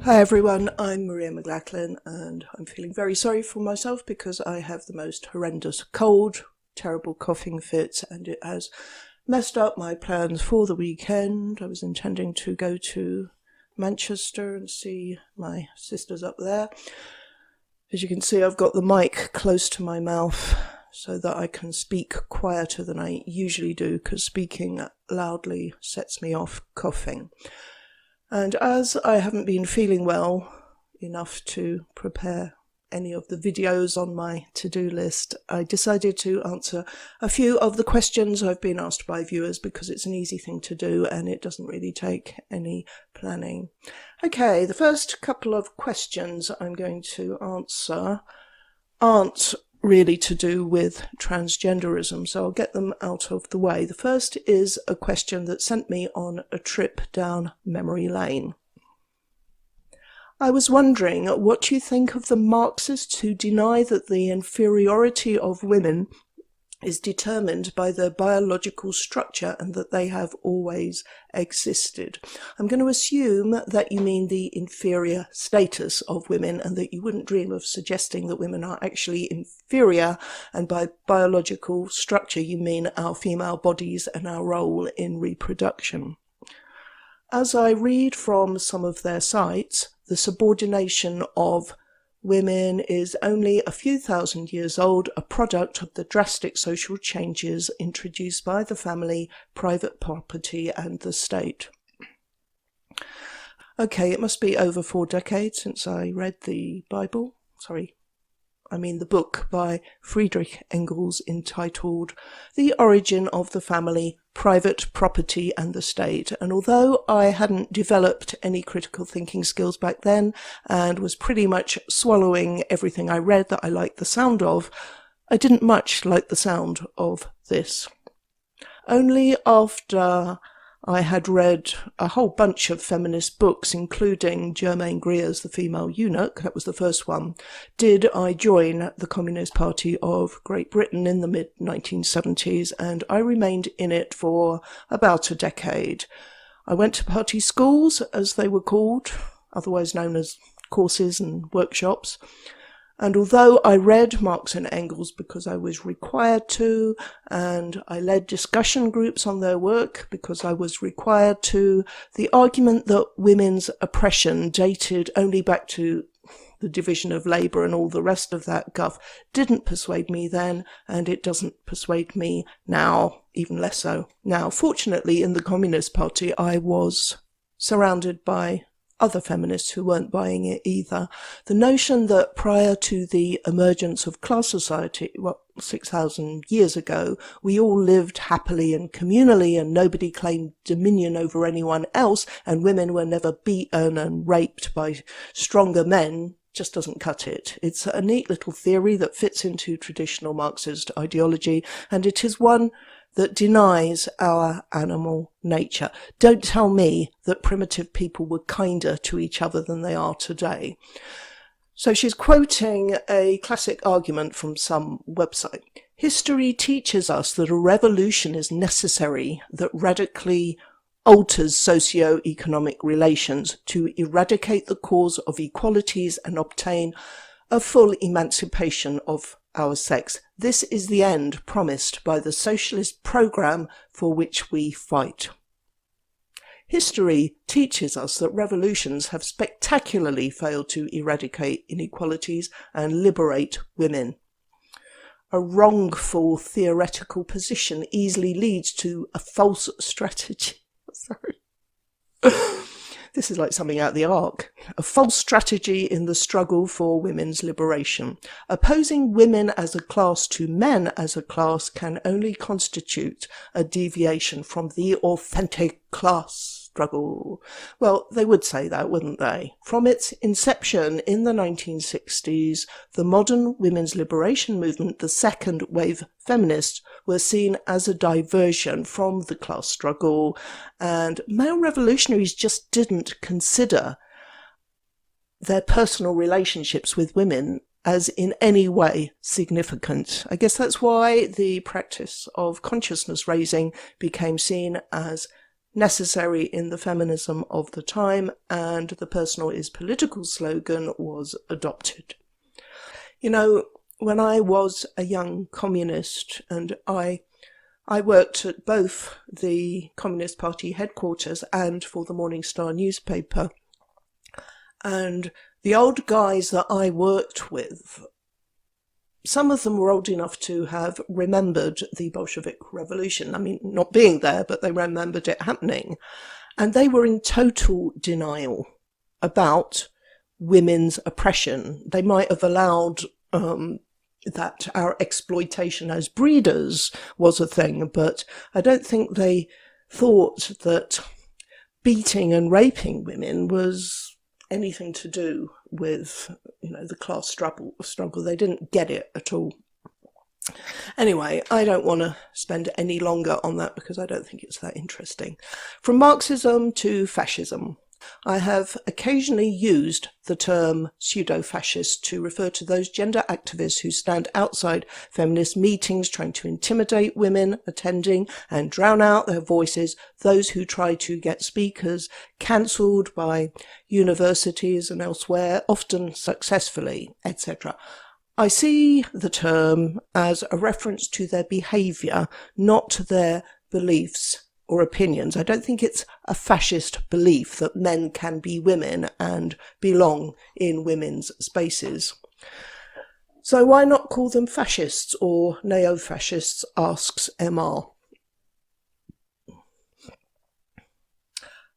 Hi everyone, I'm Maria McLachlan and I'm feeling very sorry for myself because I have the most horrendous cold, terrible coughing fits, and it has messed up my plans for the weekend. I was intending to go to Manchester and see my sisters up there. As you can see, I've got the mic close to my mouth so that I can speak quieter than I usually do, because speaking loudly sets me off coughing. And as I haven't been feeling well enough to prepare any of the videos on my to-do list, I decided to answer a few of the questions I've been asked by viewers, because it's an easy thing to do and it doesn't really take any planning. Okay, the first couple of questions I'm going to answer aren't really to do with transgenderism, so I'll get them out of the way. The first is a question that sent me on a trip down memory lane. I was wondering what you think of the Marxists who deny that the inferiority of women is determined by their biological structure and that they have always existed. I'm going to assume that you mean the inferior status of women, and that you wouldn't dream of suggesting that women are actually inferior, and by biological structure you mean our female bodies and our role in reproduction. As I read from some of their sites, the subordination of women is only a few thousand years old, a product of the drastic social changes introduced by the family, private property and the state. Okay, it must be over 4 decades since I read the book by Friedrich Engels entitled The Origin of the Family, Private Property and the State. And although I hadn't developed any critical thinking skills back then and was pretty much swallowing everything I read that I liked the sound of, I didn't much like the sound of this. Only after I had read a whole bunch of feminist books, including Germaine Greer's The Female Eunuch, that was the first one, did I join the Communist Party of Great Britain in the mid-1970s, and I remained in it for about a decade. I went to party schools, as they were called, otherwise known as courses and workshops. And although I read Marx and Engels because I was required to, and I led discussion groups on their work because I was required to, the argument that women's oppression dated only back to the division of labour and all the rest of that guff didn't persuade me then, and it doesn't persuade me now, even less so. Now, fortunately, in the Communist Party, I was surrounded by other feminists who weren't buying it either. The notion that prior to the emergence of class society, 6,000 years ago, we all lived happily and communally and nobody claimed dominion over anyone else and women were never beaten and raped by stronger men, just doesn't cut it. It's a neat little theory that fits into traditional Marxist ideology, and it is one that denies our animal nature. Don't tell me that primitive people were kinder to each other than they are today. So she's quoting a classic argument from some website. History teaches us that a revolution is necessary that radically alters socio-economic relations to eradicate the cause of inequalities and obtain a full emancipation of our sex. This is the end promised by the socialist program for which we fight. History teaches us that revolutions have spectacularly failed to eradicate inequalities and liberate women. A wrongful theoretical position easily leads to a false strategy. Sorry. This is like something out of the Ark. A false strategy in the struggle for women's liberation. Opposing women as a class to men as a class can only constitute a deviation from the authentic class struggle. Well, they would say that, wouldn't they? From its inception in the 1960s, the modern women's liberation movement, the second wave feminists, were seen as a diversion from the class struggle, and male revolutionaries just didn't consider their personal relationships with women as in any way significant. I guess that's why the practice of consciousness raising became seen as necessary in the feminism of the time, and the personal is political slogan was adopted. You know, when I was a young communist, and I worked at both the Communist Party headquarters and for the Morning Star newspaper, and the old guys that I worked with, some of them were old enough to have remembered the Bolshevik Revolution. I mean, not being there, but they remembered it happening. And they were in total denial about women's oppression. They might have allowed that our exploitation as breeders was a thing, but I don't think they thought that beating and raping women was anything to do with, the class struggle. They didn't get it at all. Anyway, I don't want to spend any longer on that because I don't think it's that interesting. From Marxism to fascism. I have occasionally used the term pseudo-fascist to refer to those gender activists who stand outside feminist meetings trying to intimidate women attending and drown out their voices, those who try to get speakers cancelled by universities and elsewhere, often successfully, etc. I see the term as a reference to their behaviour, not their beliefs or opinions. I don't think it's a fascist belief that men can be women and belong in women's spaces. So why not call them fascists or neo-fascists, asks MR.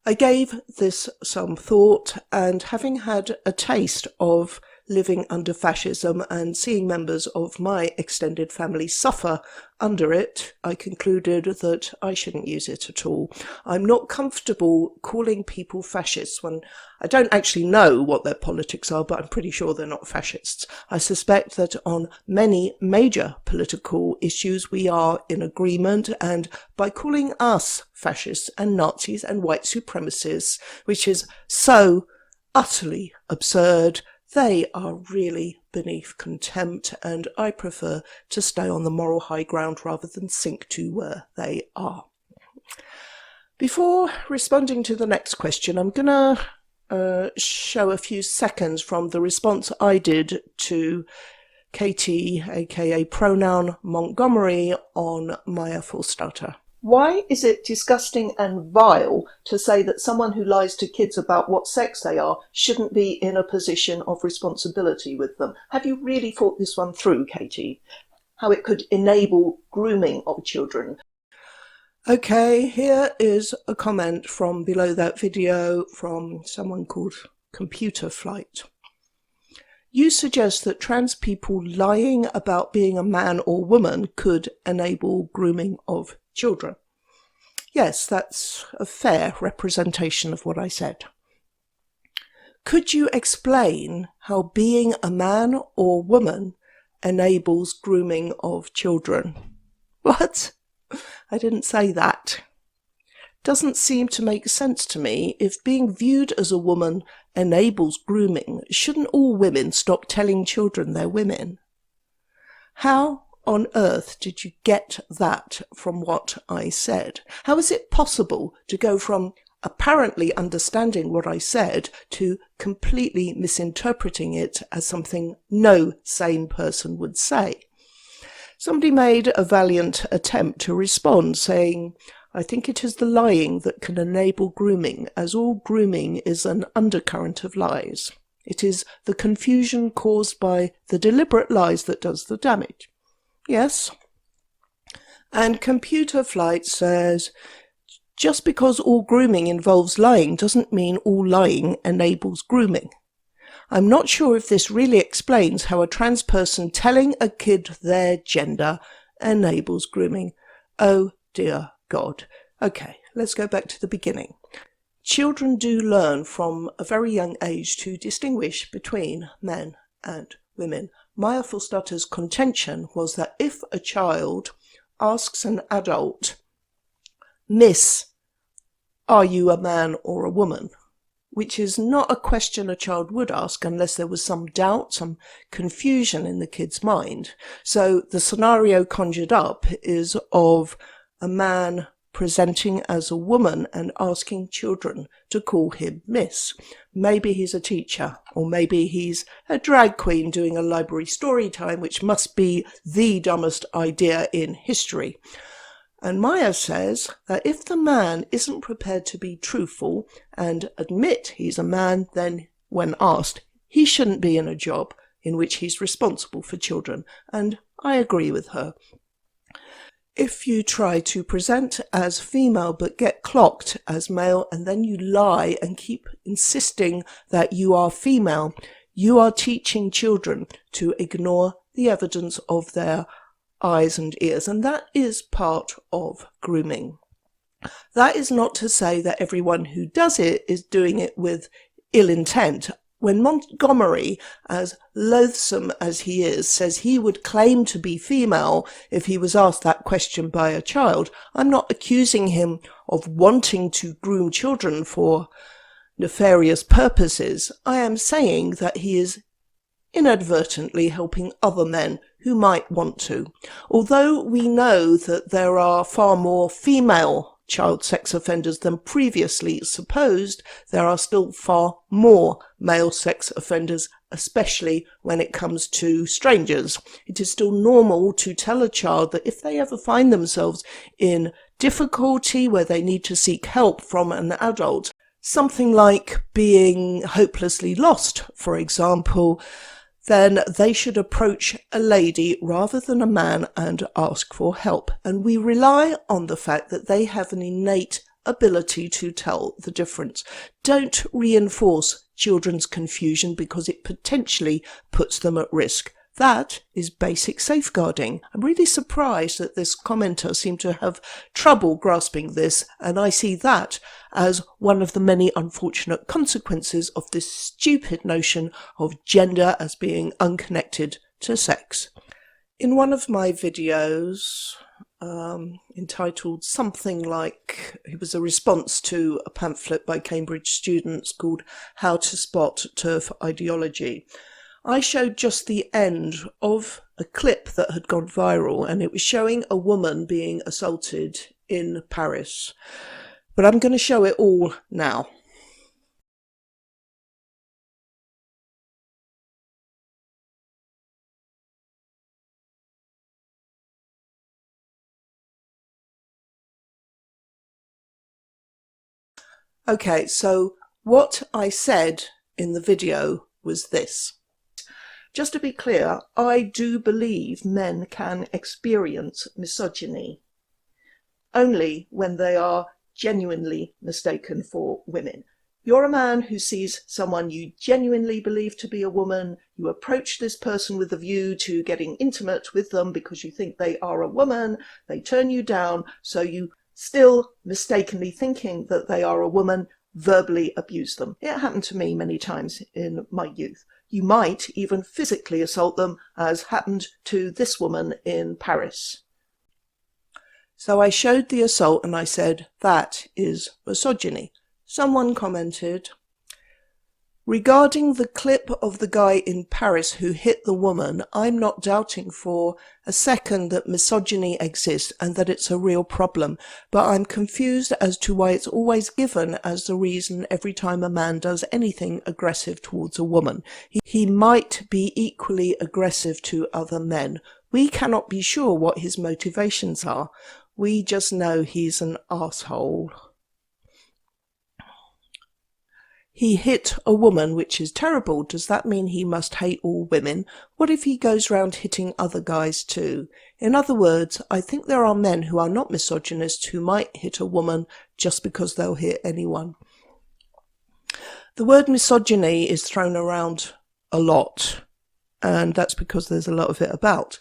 I gave this some thought, and having had a taste of living under fascism and seeing members of my extended family suffer under it, I concluded that I shouldn't use it at all. I'm not comfortable calling people fascists when I don't actually know what their politics are, but I'm pretty sure they're not fascists. I suspect that on many major political issues we are in agreement, and by calling us fascists and Nazis and white supremacists, which is so utterly absurd, they are really beneath contempt, and I prefer to stay on the moral high ground rather than sink to where they are. Before responding to the next question, I'm going to show a few seconds from the response I did to Katie, aka pronoun Montgomery, on Maya Forstater. Why is it disgusting and vile to say that someone who lies to kids about what sex they are shouldn't be in a position of responsibility with them? Have you really thought this one through, Katie? How it could enable grooming of children? Okay, here is a comment from below that video from someone called Computer Flight. You suggest that trans people lying about being a man or woman could enable grooming of children. Yes, that's a fair representation of what I said. Could you explain how being a man or woman enables grooming of children? What? I didn't say that. Doesn't seem to make sense to me. If being viewed as a woman enables grooming, shouldn't all women stop telling children they're women? How on earth did you get that from what I said? How is it possible to go from apparently understanding what I said to completely misinterpreting it as something no sane person would say? Somebody made a valiant attempt to respond, saying, I think it is the lying that can enable grooming, as all grooming is an undercurrent of lies. It is the confusion caused by the deliberate lies that does the damage. Yes. And Computer Flight says, just because all grooming involves lying doesn't mean all lying enables grooming. I'm not sure if this really explains how a trans person telling a kid their gender enables grooming. Oh dear God. Okay, let's go back to the beginning. Children do learn from a very young age to distinguish between men and women. Maya Forstater's contention was that if a child asks an adult, Miss, are you a man or a woman? Which is not a question a child would ask unless there was some doubt, some confusion in the kid's mind. So the scenario conjured up is of a man presenting as a woman and asking children to call him Miss. Maybe he's a teacher, or maybe he's a drag queen doing a library story time, which must be the dumbest idea in history. And Maya says that if the man isn't prepared to be truthful and admit he's a man, then when asked, he shouldn't be in a job in which he's responsible for children. And I agree with her. If you try to present as female but get clocked as male, and then you lie and keep insisting that you are female, you are teaching children to ignore the evidence of their eyes and ears, and that is part of grooming. That is not to say that everyone who does it is doing it with ill intent. When Montgomery, as loathsome as he is, says he would claim to be female if he was asked that question by a child, I'm not accusing him of wanting to groom children for nefarious purposes. I am saying that he is inadvertently helping other men who might want to. Although we know that there are far more female child sex offenders than previously supposed, there are still far more male sex offenders, especially when it comes to strangers. It is still normal to tell a child that if they ever find themselves in difficulty where they need to seek help from an adult, something like being hopelessly lost, for example, then they should approach a lady rather than a man and ask for help. And we rely on the fact that they have an innate ability to tell the difference. Don't reinforce children's confusion because it potentially puts them at risk. That is basic safeguarding. I'm really surprised that this commenter seemed to have trouble grasping this, and I see that as one of the many unfortunate consequences of this stupid notion of gender as being unconnected to sex. In one of my videos, entitled something like, it was a response to a pamphlet by Cambridge students called How to Spot TERF Ideology, I showed just the end of a clip that had gone viral, and it was showing a woman being assaulted in Paris. But I'm going to show it all now. Okay, so what I said in the video was this. Just to be clear, I do believe men can experience misogyny, only when they are genuinely mistaken for women. You're a man who sees someone you genuinely believe to be a woman, you approach this person with a view to getting intimate with them because you think they are a woman, they turn you down, so you, still mistakenly thinking that they are a woman, verbally abuse them. It happened to me many times in my youth. You might even physically assault them, as happened to this woman in Paris. So I showed the assault and I said, that is misogyny. Someone commented, regarding the clip of the guy in Paris who hit the woman, I'm not doubting for a second that misogyny exists and that it's a real problem, but I'm confused as to why it's always given as the reason every time a man does anything aggressive towards a woman. He might be equally aggressive to other men. We cannot be sure what his motivations are. We just know he's an asshole. He hit a woman, which is terrible. Does that mean he must hate all women? What if he goes round hitting other guys too? In other words, I think there are men who are not misogynists who might hit a woman just because they'll hit anyone. The word misogyny is thrown around a lot, and that's because there's a lot of it about.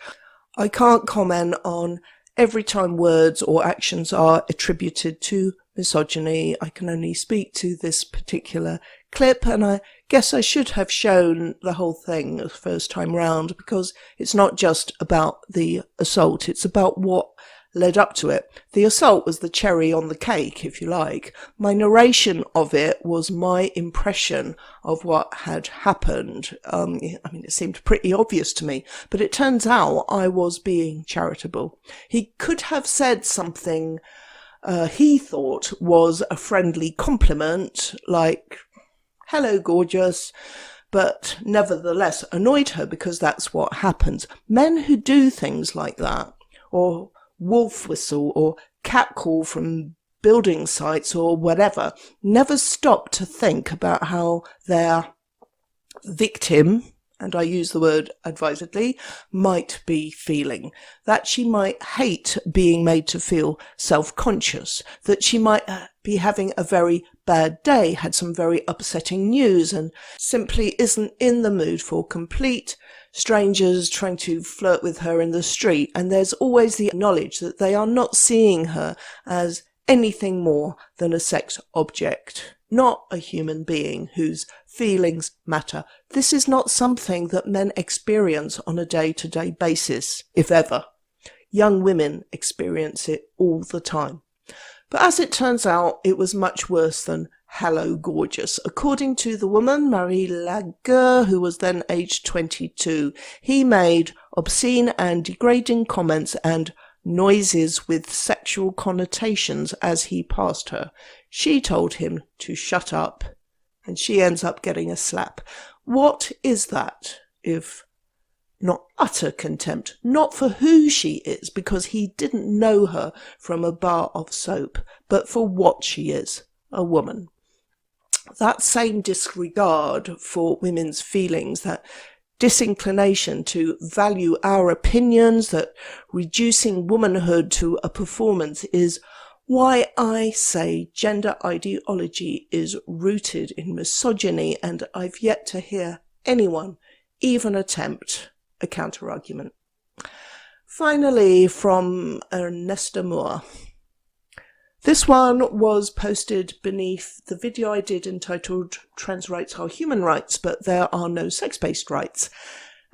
I can't comment on every time words or actions are attributed to misogyny. I can only speak to this particular clip, and I guess I should have shown the whole thing the first time round, because it's not just about the assault, it's about what led up to it. The assault was the cherry on the cake, if you like. My narration of it was my impression of what had happened. I mean, it seemed pretty obvious to me, but it turns out I was being charitable. He could have said something he thought was a friendly compliment, like, hello, gorgeous, but nevertheless annoyed her because that's what happens. Men who do things like that, or wolf whistle, or catcall from building sites, or whatever, never stop to think about how their victim, and I use the word advisedly, might be feeling. That she might hate being made to feel self-conscious, that she might be having a very bad day, had some very upsetting news, and simply isn't in the mood for complete strangers trying to flirt with her in the street. And there's always the knowledge that they are not seeing her as anything more than a sex object, not a human being whose feelings matter. This is not something that men experience on a day-to-day basis, if ever. Young women experience it all the time. But as it turns out, it was much worse than hello, gorgeous. According to the woman, Marie Laguerre, who was then aged 22, he made obscene and degrading comments and noises with sexual connotations as he passed her. She told him to shut up, and she ends up getting a slap. What is that if not utter contempt? Not for who she is, because he didn't know her from a bar of soap, but for what she is, a woman. That same disregard for women's feelings, that disinclination to value our opinions, that reducing womanhood to a performance, is why I say gender ideology is rooted in misogyny, and I've yet to hear anyone even attempt a counter-argument. Finally, from Ernesta Moore. This one was posted beneath the video I did entitled Trans Rights Are Human Rights, but There Are No Sex-Based Rights.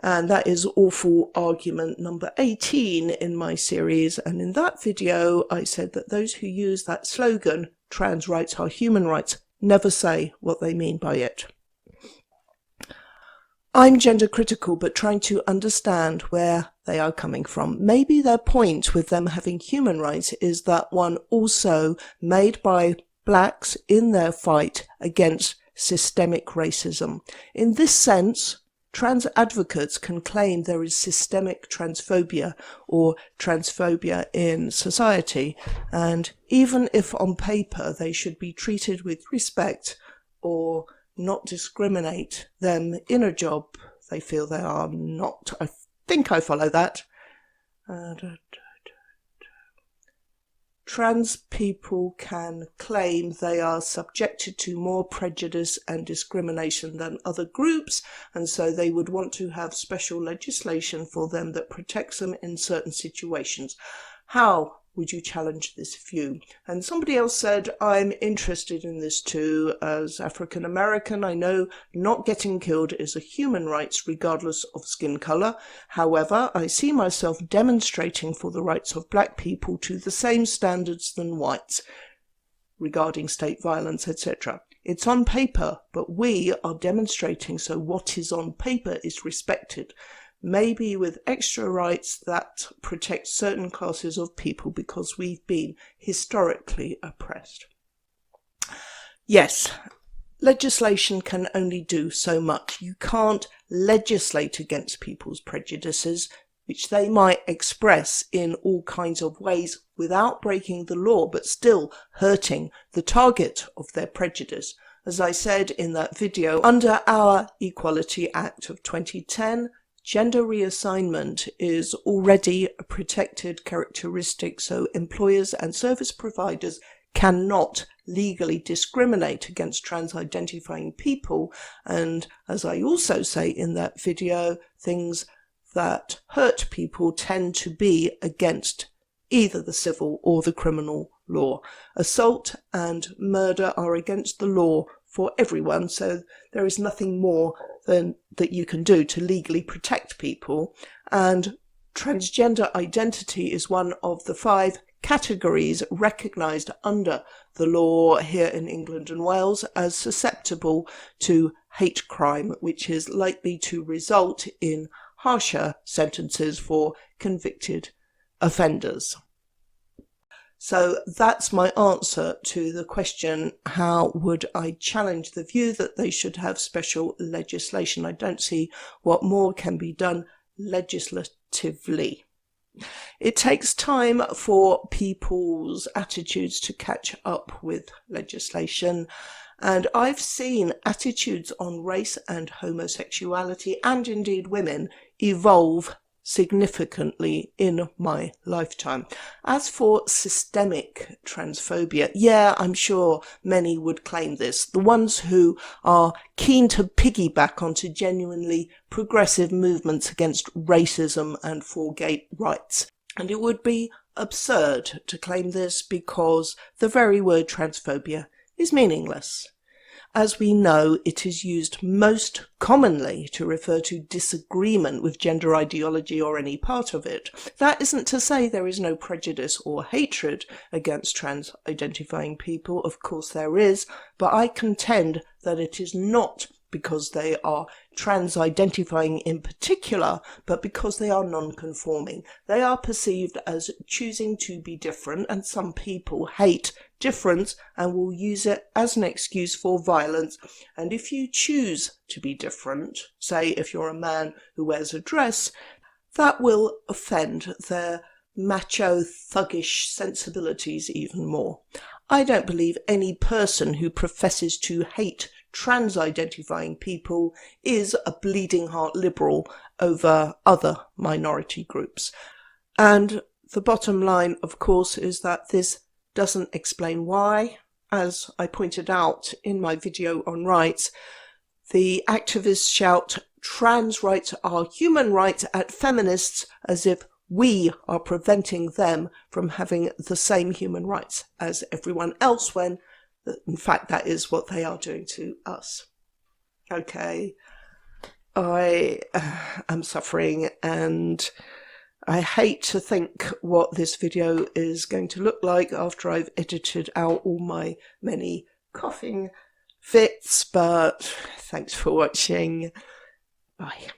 And that is awful argument number 18 in my series. And in that video, I said that those who use that slogan, trans rights are human rights, never say what they mean by it. I'm gender critical, but trying to understand where they are coming from. Maybe their point with them having human rights is that one also made by blacks in their fight against systemic racism. In this sense, trans advocates can claim there is systemic transphobia or transphobia in society, and even if on paper they should be treated with respect or not discriminate them in a job they feel they are not. I think I follow that. Trans people can claim they are subjected to more prejudice and discrimination than other groups, and so they would want to have special legislation for them that protects them in certain situations. How would you challenge this view? And somebody else said, I'm interested in this too. As African American, I know not getting killed is a human right regardless of skin colour. However, I see myself demonstrating for the rights of black people to the same standards than whites regarding state violence, etc. It's on paper, but we are demonstrating so what is on paper is respected. Maybe with extra rights that protect certain classes of people because we've been historically oppressed. Yes, legislation can only do so much. You can't legislate against people's prejudices, which they might express in all kinds of ways without breaking the law, but still hurting the target of their prejudice. As I said in that video, under our Equality Act of 2010, gender reassignment is already a protected characteristic, so employers and service providers cannot legally discriminate against trans-identifying people. And as I also say in that video, things that hurt people tend to be against either the civil or the criminal law. Assault and murder are against the law for everyone, so there is nothing more than that you can do to legally protect people. And transgender identity is one of the 5 categories recognised under the law here in England and Wales as susceptible to hate crime, which is likely to result in harsher sentences for convicted offenders. So that's my answer to the question, how would I challenge the view that they should have special legislation? I don't see what more can be done legislatively. It takes time for people's attitudes to catch up with legislation. And I've seen attitudes on race and homosexuality, and indeed women, evolve significantly in my lifetime. As for systemic transphobia, yeah, I'm sure many would claim this. The ones who are keen to piggyback onto genuinely progressive movements against racism and for gay rights. And it would be absurd to claim this because the very word transphobia is meaningless. As we know, it is used most commonly to refer to disagreement with gender ideology or any part of it. That isn't to say there is no prejudice or hatred against trans-identifying people. Of course there is, but I contend that it is not because they are trans-identifying in particular, but because they are non-conforming. They are perceived as choosing to be different, and some people hate difference and will use it as an excuse for violence. And if you choose to be different, say if you're a man who wears a dress, that will offend their macho, thuggish sensibilities even more. I don't believe any person who professes to hate trans-identifying people is a bleeding heart liberal over other minority groups. And the bottom line, of course, is that this doesn't explain why. As I pointed out in my video on rights, the activists shout trans rights are human rights at feminists as if we are preventing them from having the same human rights as everyone else, when in fact that is what they are doing to us. Okay, I am suffering, and I hate to think what this video is going to look like after I've edited out all my many coughing fits, but thanks for watching. Bye.